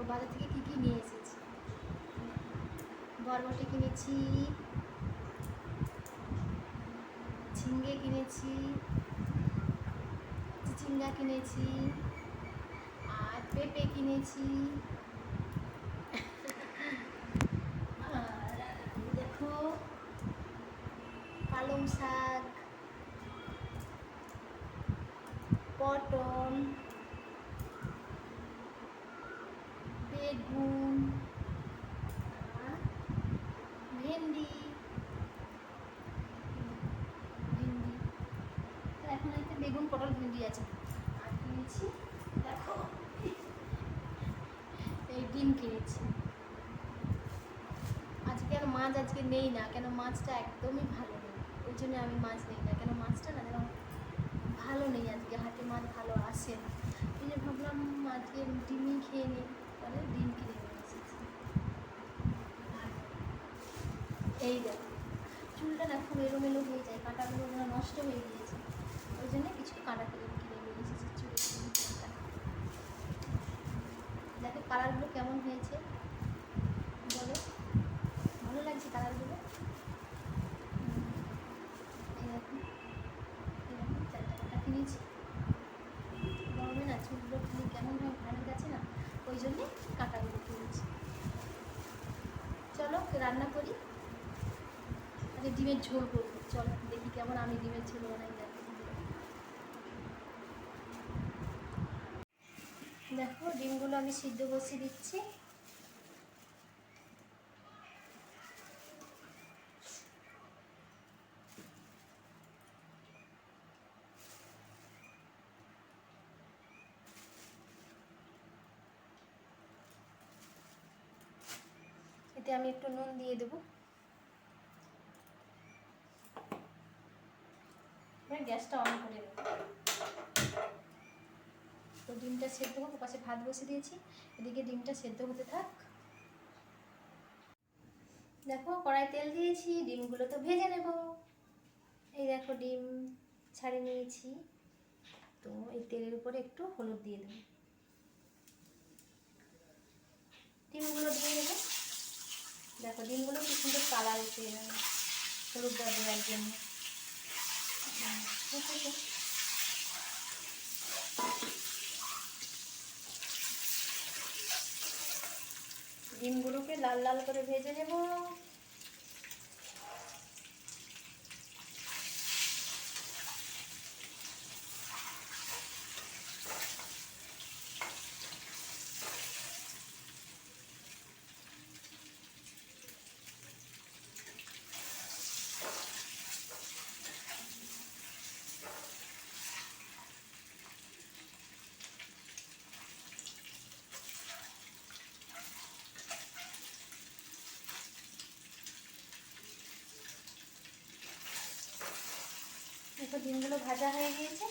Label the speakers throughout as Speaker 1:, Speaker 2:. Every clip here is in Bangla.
Speaker 1: বাজার থেকে কী কী নিয়ে এসেছি। বরবটি কিনেছি, ঝিঙ্গে কিনেছি, চিচিঙ্গা কিনেছি, আর পেঁপে কিনেছি। আর দেখো পালং শাক, পটল, বেগুন, ভেন্ডি। এখন এতে বেগুন, পটল, ভেন্ডি আছে। আর কিনেছি দেখো এই ডিম কিনেছি। আজকে আর মাছ আজকে নেই না, কেন মাছটা একদমই ভালো নেই, ওই জন্য আমি মাছ নেই না। কেন মাছটা না যেন ভালো নেই, আজকে হাটে মাছ ভালো আসে না। এই যে ভাবলাম আজকে ডিমই খেয়ে নিই, তাহলে ডিম কিনে নিয়ে এসেছি। এই দেখো চুলটা না খুব এলোমেলো হয়ে যায়, কাঁটাগুলো যেন নষ্ট হয়ে গিয়েছে, ওই জন্য কিছু কাঁটা কিনে নিয়ে এসেছি চুলের কাঁটা। দেখো কালারগুলো কেমন হয়েছে বলো, ভালো লাগছে কালারগুলো। এরকম এরকম চারটা কাঁটা কিনেছি। গরমে না চুলগুলো খুলে কেমন হয় ভালো গেছে না, ওই জন্যে কাঁটাগুলো কিনেছি। চলো রান্না করি, আজকে ডিমের ঝোল করবো। চলো দেখি কেমন আমি ডিমের ঝোল বানাই। দেখো ডিমগুলো আমি সিদ্ধ বসিয়ে দিচ্ছি। এতে আমি একটু নুন দিয়ে দেবো। গ্যাসটা অন করে দেবো। তো ডিমটা সেদ্ধ হোক, পাশে ভাত বসিয়ে দিয়েছি, এদিকে ডিমটা সেদ্ধ হতে থাক। দেখো কড়াই তেল দিয়েছি, ডিমগুলো তো ভেজে নেব। এই দেখো ডিম ছাড়িয়ে নিয়েছি, তো এই তেলের উপরে একটু হলুদ দিয়ে দেবো। ডিমগুলো দিয়ে দেবো। দেখো ডিমগুলো কি সুন্দর কালার উঠে যাবে হলুদটা দেওয়ার জন্য। ডিমগুলোকে লাল লাল করে ভেজে নেব। দেখো ডিমগুলো ভাজা হয়ে গিয়েছে,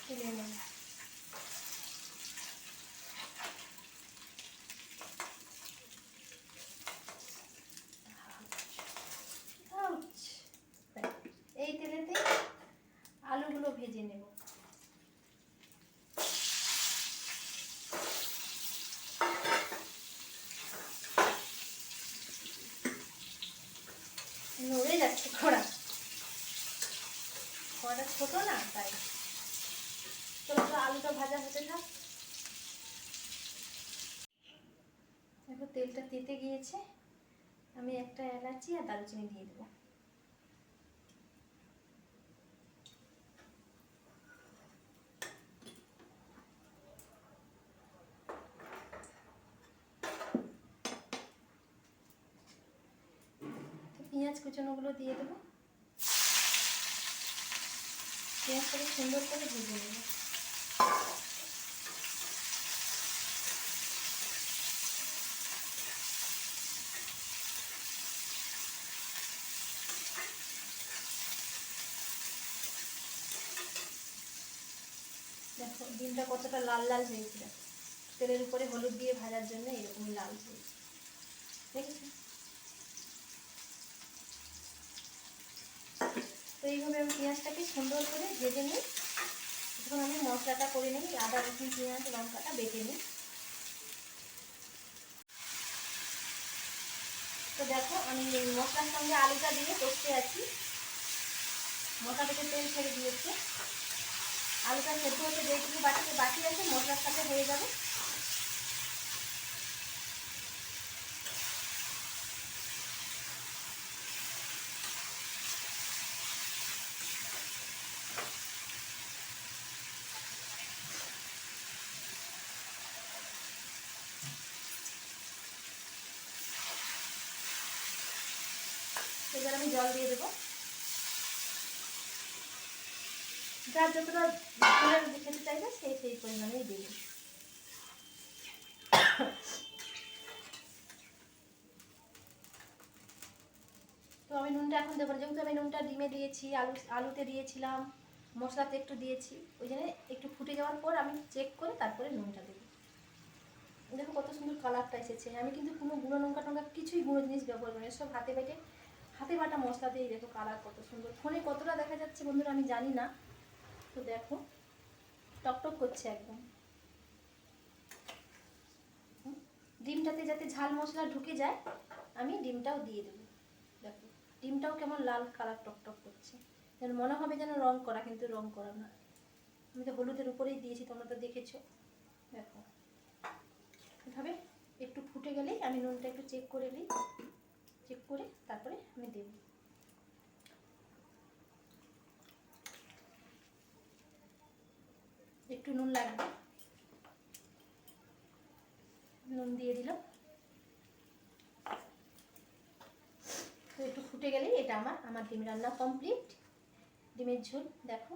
Speaker 1: তুলে নেব। এই তেলেতে আলুগুলো ভেজে নেব। নড়ে যাচ্ছে কড়া, কড়াটা ছোট না তাই। চলো তো আলুটা ভাজা হতে থাক। দেখো তেলটা তেতে গিয়েছে, আমি একটা এলাচি আর দারুচিনি দিয়ে দেবো। পেঁয়াজ কুচানোগুলো দিয়ে দেবো। পেঁয়াজটাকে সুন্দর করে ভেজে নেব। দেখো ডিমটা কতটা লাল লাল হয়েছিল, তেলের উপরে হলুদ দিয়ে ভাজার জন্য এরকমই লাল হয়েছে, দেখেছো? তো এইভাবে আমি পেঁয়াজটাকে সুন্দর করে ভেজে নিই। এখন আমি মশলাটা করে নিই, আদা রসুন পেঁয়াজ লঙ্কাটা বেটে নিই। তো দেখো আমি মশলার সঙ্গে আলুটা দিয়ে কষতে আছি। মশলা থেকে তেল ছেড়ে দিয়েছে, আলুটা সেদ্ধ হতে যেটুকু বাকি আছে মশলার সাথে হয়ে যাবে। এবার আমি জল দিয়ে দেবো, যার যতটা ঝোলের খেতে চাইবে সেই পরিমাণেই দেবে। তো আমি নুনটা এখন দেবো, যেহেতু আমি নুনটা ডিমে দিয়েছি, আলুতে দিয়েছিলাম, মশলাতে একটু দিয়েছি, ওই জন্য একটু ফুটে যাওয়ার পর আমি চেক করে তারপরে নুনটা দেবো। দেখো কত সুন্দর কালারটা এসেছে। আমি কিন্তু কোনো গুঁড়ো লঙ্কা টঙ্কা কিছুই গুঁড়ো জিনিস ব্যবহার করি না, সব হাতে বাটা মশলা দিয়েই দেখো কালার কত সুন্দর। ফোনে কতটা দেখা যাচ্ছে বন্ধুরা আমি জানি না, তো দেখো টকটক করছে একদম। ডিমটাতে যাতে ঝাল মশলা ঢুকে যায় আমি ডিমটাও দিয়ে দেবো। দেখো ডিমটাও কেমন লাল কালার টকটক করছে, যেন মনে হবে যেন রং করা, কিন্তু রং করা না। আমি তো হলুদের উপরেই দিয়েছি, তোমরা তো দেখেছো। দেখো এভাবে একটু ফুটে গেলেই আমি নুনটা একটু চেক করে নিই, চেক করে তারপরে আমি দেব। একটু নুন লাগবে, নুন দিয়ে দিলাম। তো একটু ফুটে গেলেই এটা আমার ডিম রান্না কমপ্লিট। ডিমের ঝোল দেখো,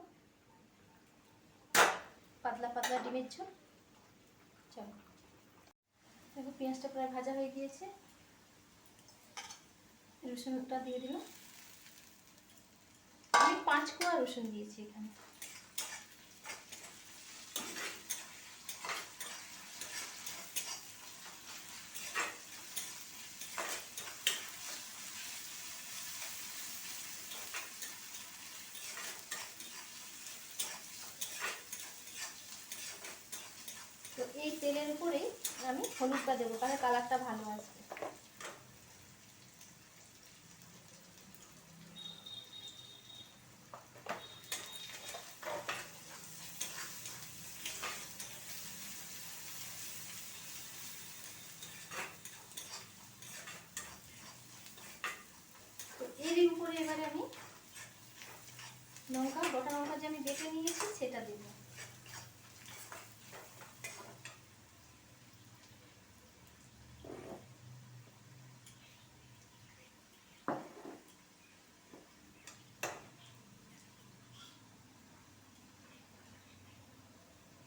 Speaker 1: পাতলা পাতলা ডিমের ঝোল। চলো দেখো পেঁয়াজটা প্রায় ভাজা হয়ে গিয়েছে, রসুনটা দিয়ে দিলাম। আমি 5 কোয়া রসুন দিয়েছি এখানে। তো এই তেলের উপরেই আমি হলুদটা দেবো, তাহলে কালারটা ভালো আসবে। তো এর উপরে এবারে আমি গোটা লঙ্কা যে আমি বেটে নিয়েছি সেটা দেবো।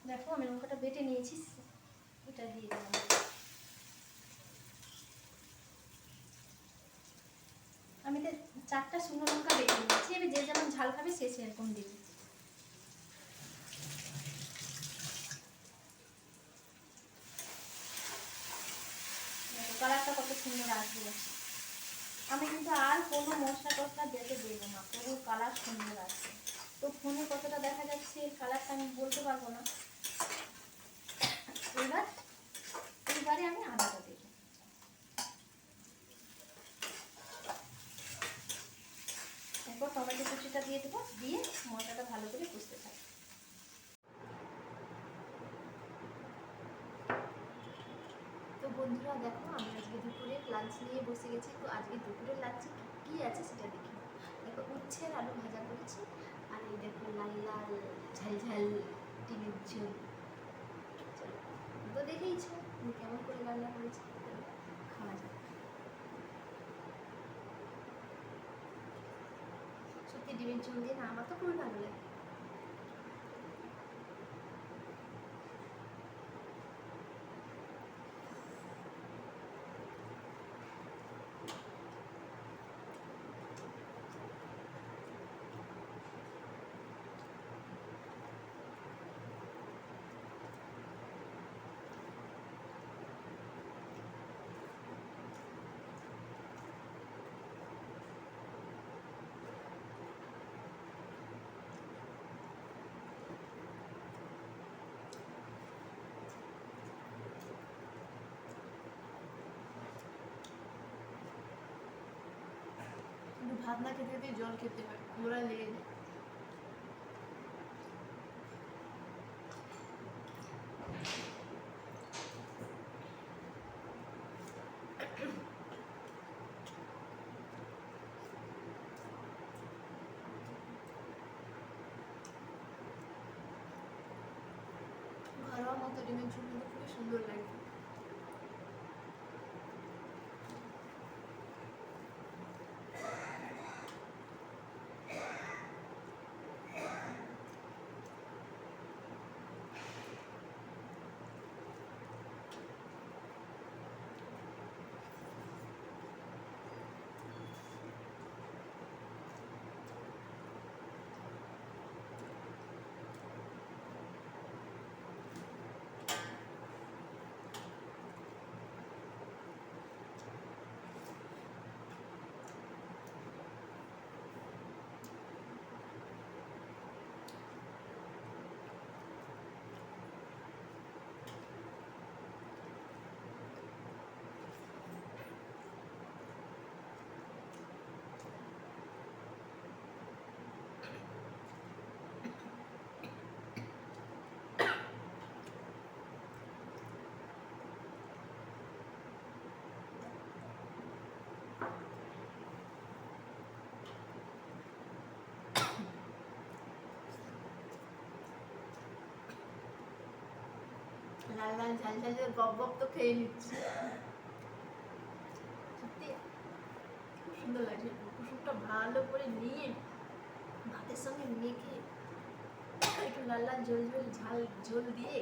Speaker 1: দেখো আমি লঙ্কাটা বেটে নিয়েছি, এটা দিয়ে দিলাম। আমি তো 4টা শুকনো লঙ্কা বেটে নিয়েছি, এবার যে যেমন ঝাল খাবে সে সেরকম দেবে। দেখো কালারটা কত সুন্দর আসবে। আমি কিন্তু আর কোনো মশলা টশলা দিতে দেবো না, তবু কালার সুন্দর আসবে। তো ফোনে কতটা দেখা যাচ্ছে এর কালারটা আমি বলতে পারবো না। এইবারে আমি আদাটা দেবো। এরপর টমেটো কুচিটা দিয়ে দেবো, দিয়ে মশলাটা ভালো করে কষতে থাকবো। তো বন্ধুরা দেখো আমি আজকে দুপুরে লাঞ্চ নিয়ে বসে গেছি। তো আজকে দুপুরের লাঞ্চে কী আছে সেটা দেখি। দেখো উচ্ছের আলু ভাজা করেছি, আর এই দেখো লাল লাল ঝাল ঝাল ডিমের ঝোল। চলো তো দেখেইছো আমি কেমন করে রান্না করেছি, খাওয়া যাক। সত্যি ডিমের ঝোল দিয়ে না আমার তো খুবই ভালো লাগে।
Speaker 2: ভাত না খেতে খেতে জল খেতে হয়, গোড়ায় লেগে যায়। ঘরোয়া মতো ডিমের ঝোল কিন্তু খুবই সুন্দর লাগে। লাল লাল ঝাল ঝাল গপ গপ তো খেয়ে নিচ্ছি। সত্যি খুব সুন্দর লাগছে। কুসুমটা ভালো করে নিয়ে ভাতের সঙ্গে মেখে একটু লাল লাল ঝোল ঝোল ঝাল ঝোল দিয়ে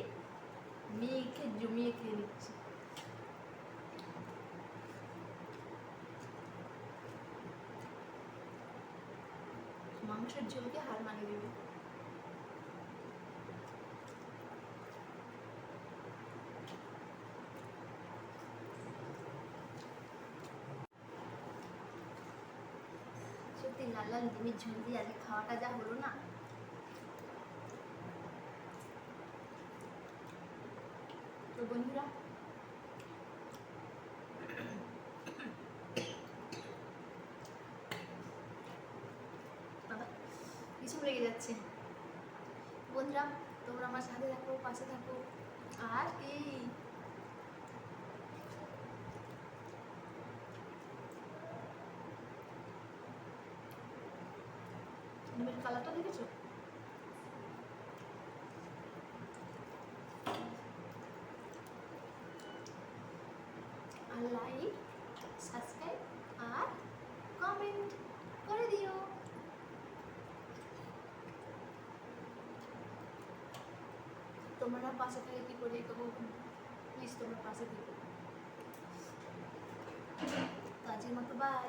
Speaker 2: মেখে জমিয়ে খেয়ে নিচ্ছি। মাংসের ঝোলকে হার মানিয়ে দেবে। সত্যি লাল লাল ডিমের ঝোল দিয়ে আজকে খাওয়াটা যা হলো না, তো বন্ধুরা কিছু লেগে যাচ্ছে। বন্ধুরা তোমরা আমার সাথে থাকো, পাশে থাকো। আর কি ডিমের কালারটা দেখেছো? আর লাইক, সাবস্ক্রাইব আর কমেন্ট করে দিও। তোমরা পাশে থেকে কি করে দেবো, প্লিজ তোমরা পাশে থেকো। তো আজকের মতো বাই।